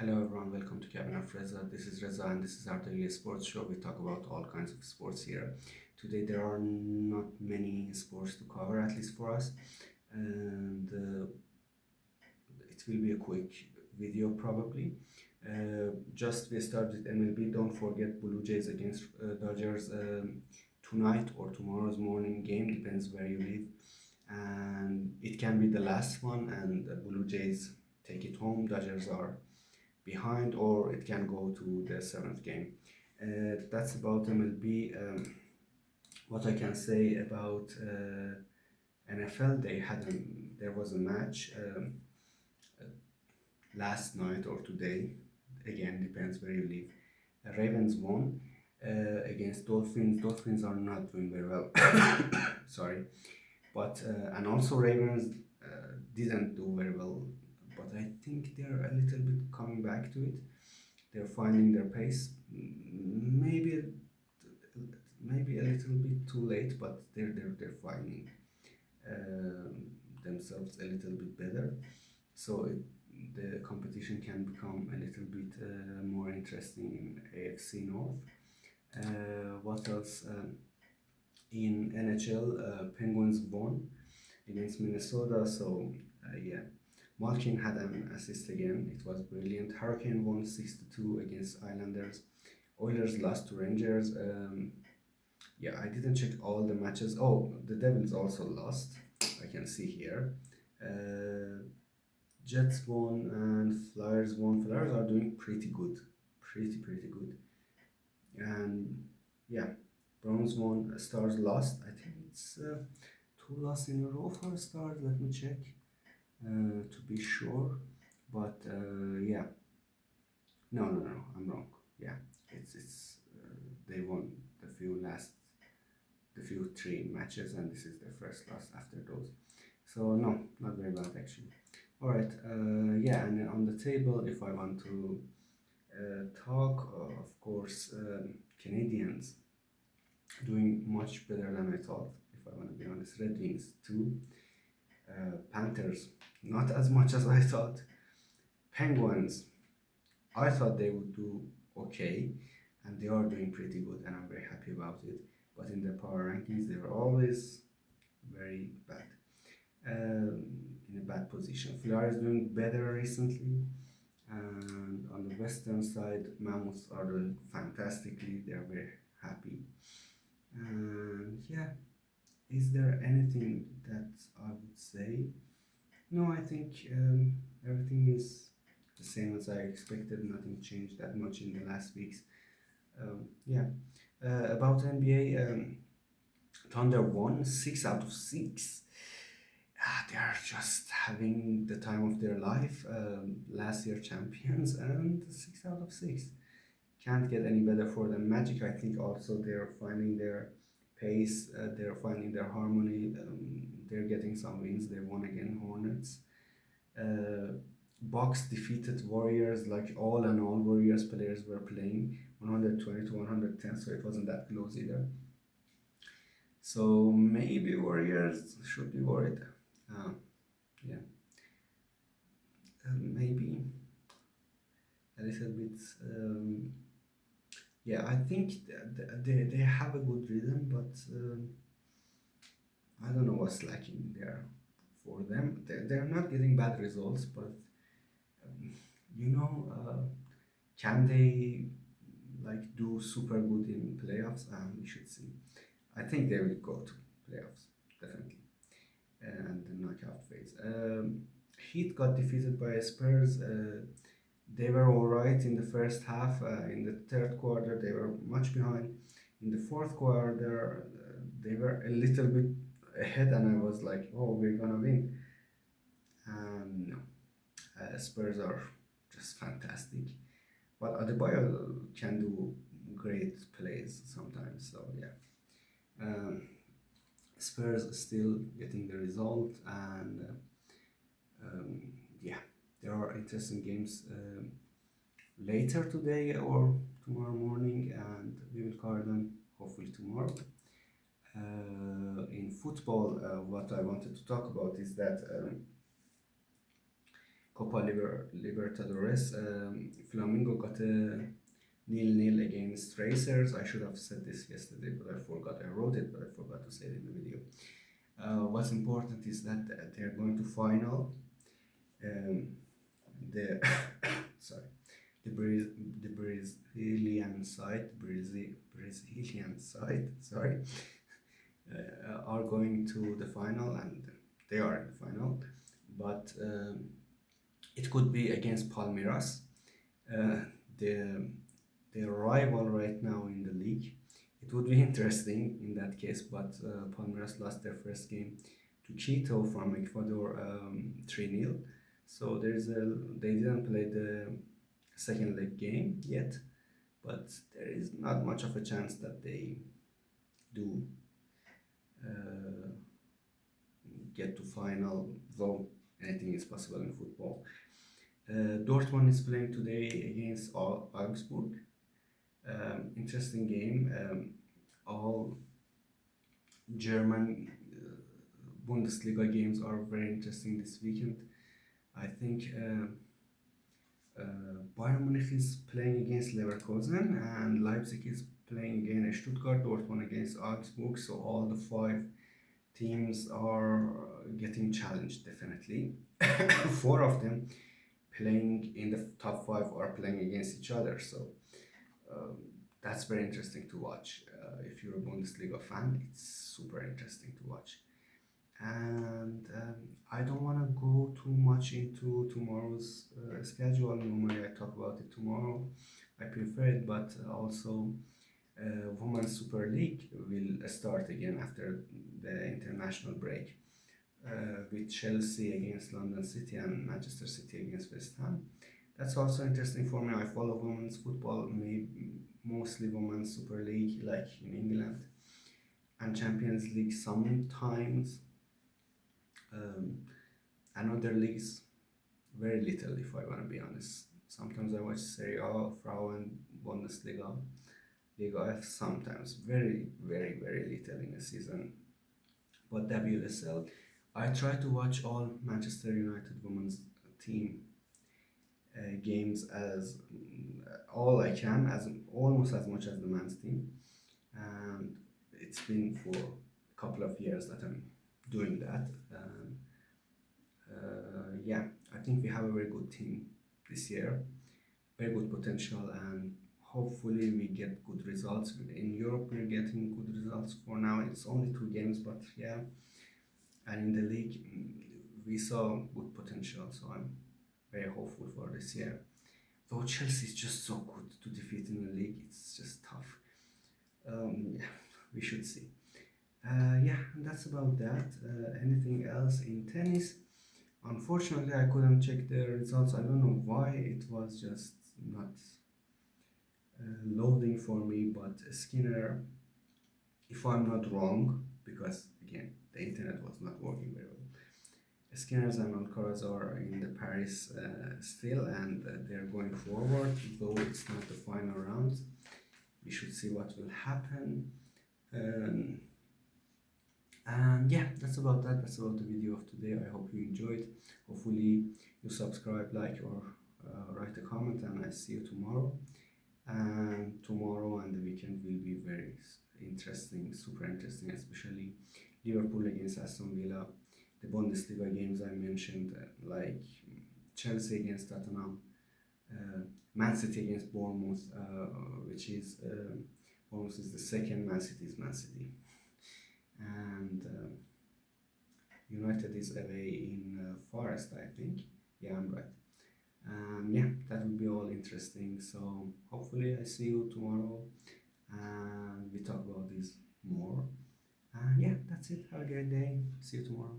Hello everyone, welcome to Cabin of Reza. This is Reza and this is our daily sports show. We talk about all kinds of sports here. Today there are not many sports to cover, at least for us, and it will be a quick video probably. Just we started MLB. Don't forget Blue Jays against Dodgers tonight or tomorrow's morning game, depends where you live. And it can be the last one, and the Blue Jays take it home. Dodgers are behind, or it can go to the seventh game. That's about MLB. What I can say about NFL, there was a match last night or today. Again, depends where you live. Ravens won against Dolphins. Dolphins are not doing very well. Sorry, but and also Ravens didn't do very well. But I think they're a little bit coming back to it. They're finding their pace. Maybe a little bit too late, but they're finding themselves a little bit better. So the competition can become a little bit more interesting in AFC North. What else? In NHL, Penguins won against Minnesota. So yeah, Malkin had an assist again. It was brilliant. Hurricane won 6-2 against Islanders. Oilers lost to Rangers. Yeah, I didn't check all the matches. Oh, the Devils also lost. I can see here. Jets won and Flyers won. Flyers are doing pretty good, pretty good. And yeah, Browns won. Stars lost. I think it's two losses in a row for Stars. Let me check to be sure. But yeah, no, I'm wrong. Yeah, it's they won the few three matches, and this is their first loss after those. So no, not very bad actually. All right, yeah, and then on the table, if I want to talk, of course, Canadians doing much better than I thought. If I want to be honest, Red Wings too. Panthers not as much as I thought. Penguins, I thought they would do okay, and they are doing pretty good, and I'm very happy about it. But in the power rankings, they were always very bad, in a bad position. Flyer is doing better recently, and on the western side, Mammoths are doing fantastically. They are very happy, and yeah. Is there anything that I would say? No, I think everything is the same as I expected. Nothing changed that much in the last weeks. Yeah. About NBA, Thunder won 6 out of 6. They are just having the time of their life. Last year champions and 6 out of 6. Can't get any better for them. Magic, I think also they're finding their pace. They're finding their harmony. They're getting some wins. They won again Hornets. Bucks defeated Warriors, like all and all Warriors players were playing 120 to 110, so it wasn't that close either. So maybe Warriors should be worried. Yeah, maybe a little bit. Yeah, I think they have a good rhythm, but I don't know what's lacking there for them. They're not getting bad results, but um, you know, can they like do super good in playoffs? We should see. I think they will go to playoffs definitely, and the knockout phase. Heat got defeated by Spurs. They were all right in the first half. In the third quarter, they were much behind. In the fourth quarter, they were a little bit ahead, and I was like, "Oh, we're gonna win." No, Spurs are just fantastic, but Adebayo can do great plays sometimes. So yeah, um, Spurs still getting the result, and yeah, there are interesting games later today or tomorrow morning, and we will cover them hopefully tomorrow. In football, what I wanted to talk about is that Libertadores. Flamengo got a 0-0 against Racers. I should have said this yesterday, but I forgot. I wrote it, but I forgot to say it in the video. What's important is that they're going to final. Um, the sorry, the Brazilian side, Brazilian side, sorry, are going to the final, and they are in the final. But it could be against Palmeiras, uh, the rival right now in the league. It would be interesting in that case, but Palmeiras lost their first game to Quito from Ecuador 3-0. So they didn't play the second leg game yet, but there is not much of a chance that they do uh, get to final, though anything is possible in football. Dortmund is playing today against Augsburg. Interesting game. All German Bundesliga games are very interesting this weekend. I think Bayern Munich is playing against Leverkusen and Leipzig is playing against Stuttgart, Dortmund against Augsburg. So all the five teams are getting challenged definitely. Four of them playing in the top five are playing against each other. So um, that's very interesting to watch. If you're a Bundesliga fan, it's super interesting to watch. And I don't want to go too much into tomorrow's schedule. Normally, I talk about it tomorrow. I prefer it, but also Women's Super League will start again after the international break with Chelsea against London City and Manchester City against West Ham. That's also interesting for me. I follow women's football, mostly Women's Super League, like in England, and Champions League sometimes. Um, and other leagues, very little, if I want to be honest. Sometimes I watch Serie A, Frauen, Bundesliga, Liga F, sometimes. Very, very, very little in a season. But WSL, I try to watch all Manchester United women's team games as all I can, as almost as much as the men's team. And it's been for a couple of years that I'm doing that. Yeah, I think we have a very good team this year, very good potential, and hopefully we get good results. In Europe, we're getting good results for now. It's only 2 games, but yeah, and in the league, we saw good potential, so I'm very hopeful for this year. Though Chelsea is just so good to defeat in the league, it's just tough. Yeah, we should see. Yeah, that's about that. Anything else in tennis? Unfortunately, I couldn't check the results. I don't know why it was just not loading for me, but Skinner, if I'm not wrong, because again, the internet was not working very well. Skinners and Alcaraz are in the Paris still, and they're going forward, though it's not the final round. We should see what will happen. And yeah, that's about that. That's about the video of today. I hope you enjoyed. Hopefully you subscribe, like, or write a comment, and I see you tomorrow. And tomorrow and the weekend will be very interesting, super interesting, especially Liverpool against Aston Villa, the Bundesliga games I mentioned, like Chelsea against Tottenham, Man City against Bournemouth, which is Bournemouth is the second, Man City is Man City, and United is away in Forest, I think. Yeah, I'm right. Yeah, that will be all interesting. So hopefully I see you tomorrow and we talk about this more. Yeah, that's it. Have a great day. See you tomorrow.